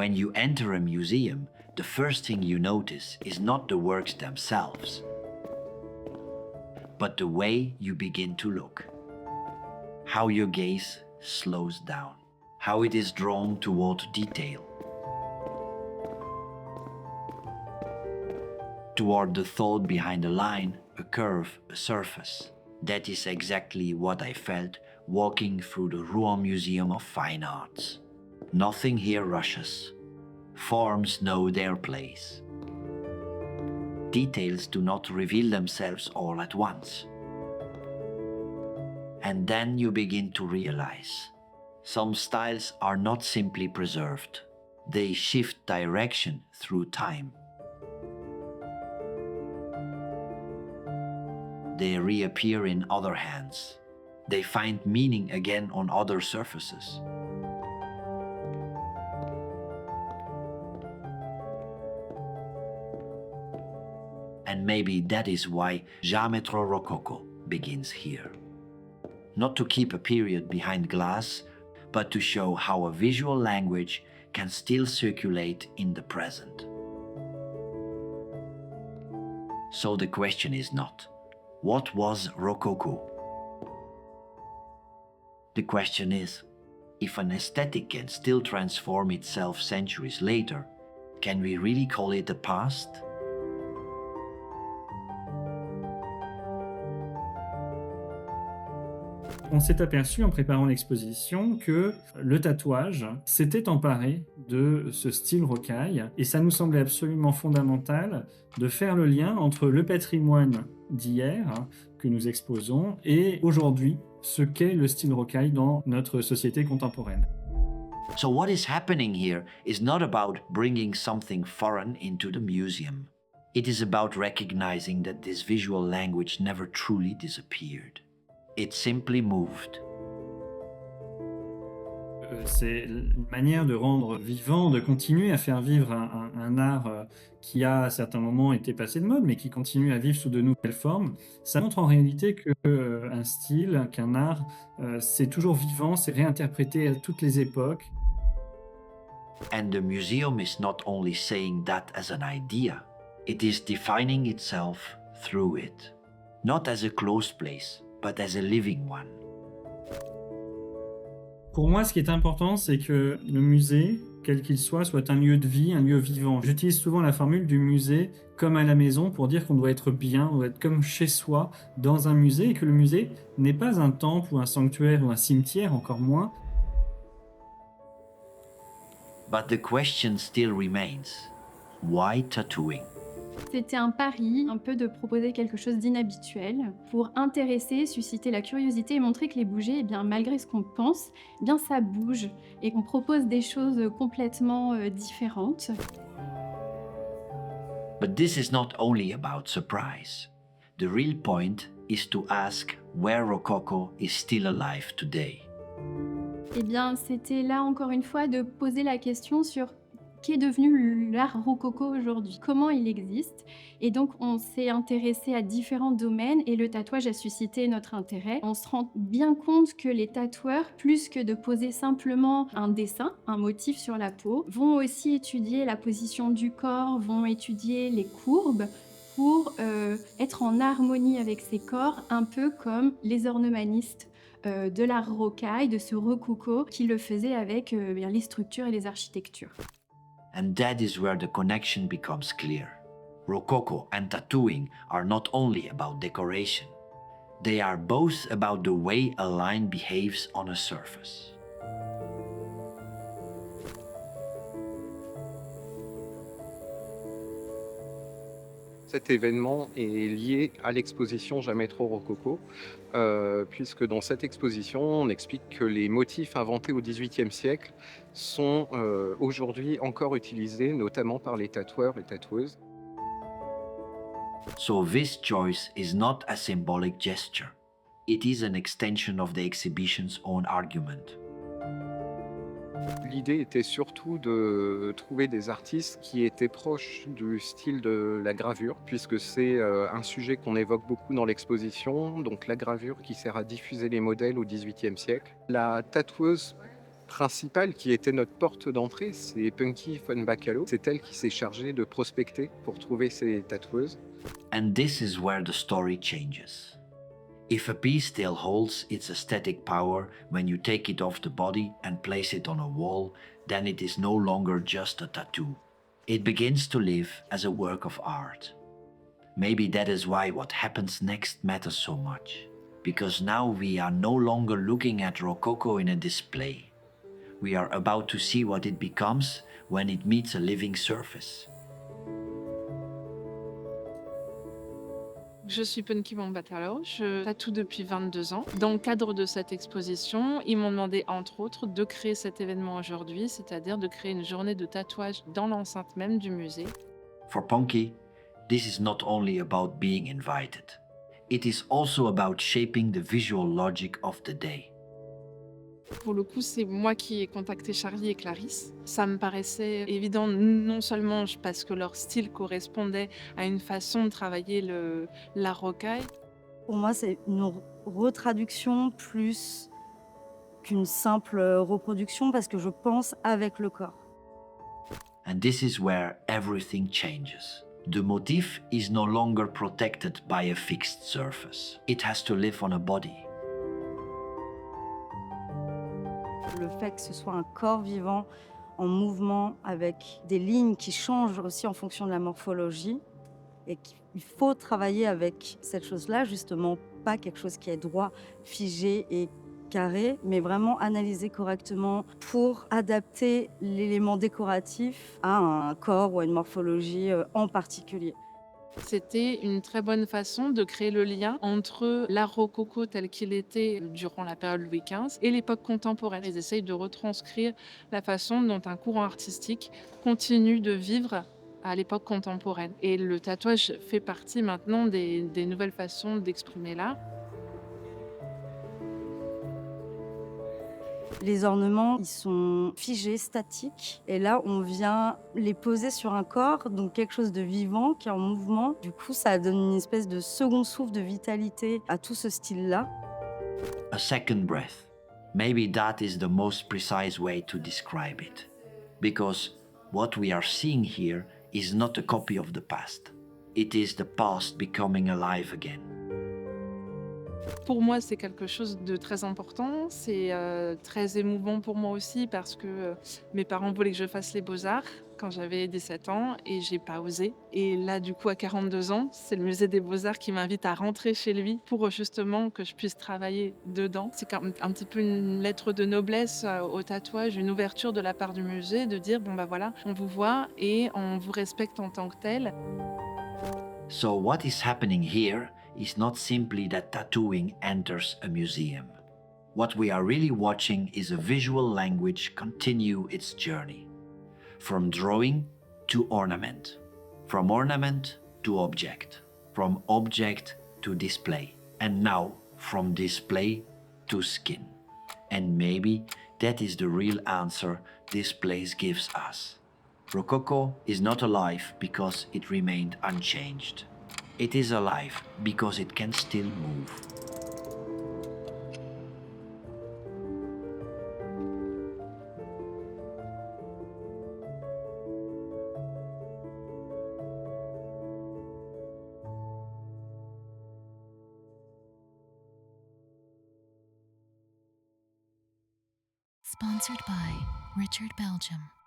When you enter a museum, the first thing you notice is not the works themselves, but the way you begin to look. How your gaze slows down, how it is drawn toward detail, toward the thought behind a line, a curve, a surface. That is exactly what I felt walking through the Rouen Museum of Fine Arts. Nothing here rushes. Forms know their place. Details do not reveal themselves all at once. And then you begin to realize some styles are not simply preserved. They shift direction through time. They reappear in other hands. They find meaning again on other surfaces. And maybe that is why Jamais trop Rococo begins here. Not to keep a period behind glass, but to show how a visual language can still circulate in the present. So the question is not, what was Rococo? The question is, if an aesthetic can still transform itself centuries later, can we really call it the past? On s'est aperçu en préparant l'exposition que le tatouage s'était emparé de ce style rocaille et ça nous semblait absolument fondamental de faire le lien entre le patrimoine d'hier que nous exposons et aujourd'hui ce qu'est le style rocaille dans notre société contemporaine. So what is happening here is not about bringing something foreign into the museum. It is about recognizing that this visual language never truly disappeared. It simply moved. C'est une manière de rendre vivant, de continuer à faire vivre un art qui a à certains moments été passé de mode, mais qui continue à vivre sous de nouvelles formes. Ça montre en réalité qu'un style, qu'un art, c'est toujours vivant, c'est réinterprété à toutes les époques. And the museum is not only saying that as an idea, it is defining itself through it. Not as a closed place, but as a living one. Pour moi, ce qui est important, c'est que le musée, quel qu'il soit un lieu de vie, un lieu vivant. J'utilise souvent la formule du musée comme à la maison pour dire qu'on doit être bien, on doit être comme chez soi dans un musée et que le musée n'est pas un temple ou un sanctuaire ou un cimetière, encore moins. But the question still remains, why tattooing? C'était un pari, un peu de proposer quelque chose d'inhabituel pour intéresser, susciter la curiosité et montrer que les bougies, eh bien, malgré ce qu'on pense, eh bien, ça bouge et qu'on propose des choses complètement différentes. But this is not only about surprise. The real point is to ask where Rococo is still alive today. Eh bien, c'était là encore une fois de poser la question sur qu'est devenu l'art rococo aujourd'hui, comment il existe. Et donc, on s'est intéressé à différents domaines et le tatouage a suscité notre intérêt. On se rend bien compte que les tatoueurs, plus que de poser simplement un dessin, un motif sur la peau, vont aussi étudier la position du corps, vont étudier les courbes pour être en harmonie avec ces corps, un peu comme les ornemanistes de l'art rocaille, de ce rococo, qui le faisaient avec les structures et les architectures. And that is where the connection becomes clear. Rococo and tattooing are not only about decoration. They are both about the way a line behaves on a surface. Cet événement est lié à l'exposition Jamais trop Rococo, puisque dans cette exposition, on explique que les motifs inventés au XVIIIe siècle sont aujourd'hui encore utilisés, notamment par les tatoueurs et tatoueuses. So this choice is not a symbolic gesture. It is an extension of the exhibition's own argument. L'idée était surtout de trouver des artistes qui étaient proches du style de la gravure, puisque c'est un sujet qu'on évoque beaucoup dans l'exposition, donc la gravure qui sert à diffuser les modèles au XVIIIe siècle. La tatoueuse principale qui était notre porte d'entrée, c'est Punky von Bacalhau. C'est elle qui s'est chargée de prospecter pour trouver ces tatoueuses. And this is where the story changes. If a piece still holds its aesthetic power when you take it off the body and place it on a wall, then it is no longer just a tattoo. It begins to live as a work of art. Maybe that is why what happens next matters so much. Because now we are no longer looking at Rococo in a display. We are about to see what it becomes when it meets a living surface. Je suis Punky von Bacalhau, je tatoue depuis 22 ans. Dans le cadre de cette exposition, ils m'ont demandé entre autres de créer cet événement aujourd'hui, c'est-à-dire de créer une journée de tatouage dans l'enceinte même du musée. For Punky, this is not only about being invited. It is also about shaping the visual logic of the day. Pour le coup, c'est moi qui ai contacté Charlie et Clarisse. Ça me paraissait évident, non seulement parce que leur style correspondait à une façon de travailler la rocaille. Pour moi, c'est une retraduction plus qu'une simple reproduction parce que je pense avec le corps. And this is where everything changes. The motif is no longer protected by a fixed surface. It has to live on a body. Le fait que ce soit un corps vivant en mouvement avec des lignes qui changent aussi en fonction de la morphologie et qu'il faut travailler avec cette chose-là, justement pas quelque chose qui est droit, figé et carré, mais vraiment analyser correctement pour adapter l'élément décoratif à un corps ou à une morphologie en particulier. C'était une très bonne façon de créer le lien entre l'art rococo tel qu'il était durant la période Louis XV et l'époque contemporaine. Ils essayent de retranscrire la façon dont un courant artistique continue de vivre à l'époque contemporaine. Et le tatouage fait partie maintenant des nouvelles façons d'exprimer l'art. Les ornements, ils sont figés, statiques. Et là, on vient les poser sur un corps, donc quelque chose de vivant, qui est en mouvement. Du coup, ça donne une espèce de second souffle de vitalité à tout ce style-là. A second breath. Maybe that is the most precise way to describe it. Because what we are seeing here is not a copy of the past. It is the past becoming alive again. Pour moi, c'est quelque chose de très important. C'est très émouvant pour moi aussi parce que mes parents voulaient que je fasse les beaux-arts quand j'avais 17 ans et j'ai pas osé. Et là, du coup, à 42 ans, c'est le Musée des Beaux-Arts qui m'invite à rentrer chez lui pour justement que je puisse travailler dedans. C'est un petit peu une lettre de noblesse au tatouage, une ouverture de la part du musée de dire, bon bah voilà, on vous voit et on vous respecte en tant que tel. So what is happening here is not simply that tattooing enters a museum. What we are really watching is a visual language continue its journey. From drawing to ornament. From ornament to object. From object to display. And now from display to skin. And maybe that is the real answer this place gives us. Rococo is not alive because it remained unchanged. It is alive because it can still move. Sponsored by Richard Belgium.